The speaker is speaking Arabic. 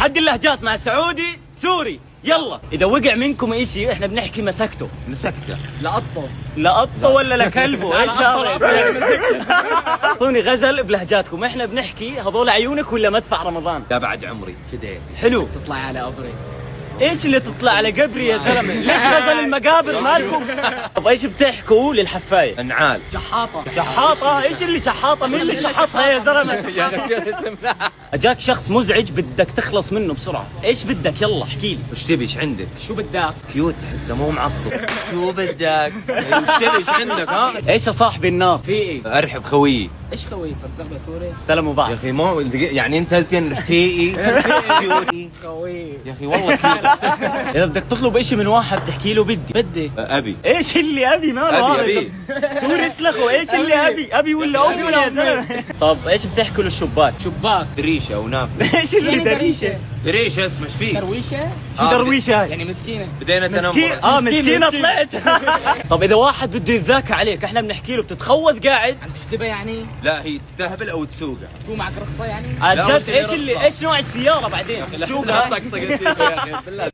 تحدي اللهجات مع سعودي سوري. يلا اذا وقع منكم اشي احنا بنحكي مسكته. مسكته. لقطه. لقطه ولا لكلبه؟ ايش هذا؟ اعطوني غزل بلهجاتكم. احنا بنحكي هذول عيونك ولا مدفع رمضان؟ لا بعد عمري فديتي. حلو. تطلع على قبري. ايش اللي تطلع على قبري يا زلمه؟ ليش غزل المقابر مالكم؟ طب ايش بتحكوا للحفايه؟ انعال. شحاطه. شحاطه؟ ايش اللي شحاطه؟ مين اللي شحطها يا زلمه؟ يا اخي شو الاسم؟ اجاك شخص مزعج بدك تخلص منه بسرعه، ايش بدك؟ يلا احكي لي. وش تبي؟ ايش عندك؟ شو بدك؟ كيوت تحسه مو معصب. شو بدك؟ وش تبي؟ ايش عندك؟ ها؟ ايش يا صاحبي النار؟ في ايه؟ ارحب خويي. ايش خوي صرت زغبه سوري؟ استلموا بعض. يا اخي مو يعني انت زين رفيقي. كيوتي. خوي. يا اخي والله كيوت. اذا بدك تطلب اشي من واحد تحكي له بدي. ابي. ايش اللي ابي؟ ماله هذا؟ ابي. سوري اسلخوا. ايش اللي ابي ولا امي يا زلمه؟ طب ايش بتحكوا للشباك؟ شباك. دريشه ونافذه. ايش اللي دريشه؟ دريشه اسمه ايش فيه؟ درويشه؟ شو درويشه هاي؟ يعني مسكينه. بدينا مسكين. تنمر. مسكينه طلعت. طب اذا واحد بده يتذاكى عليك احنا بنحكي له بتتخوذ قاعد؟ عم تشتبه يعني؟ لا هي تستهبل او تسوقها. شو معك رخصه يعني؟ عن لا، جد وش اللي ايش اللي رخصة؟ ايش نوع السياره بعدين؟ لا تسوقها؟ طقطقت يا اخي بالله.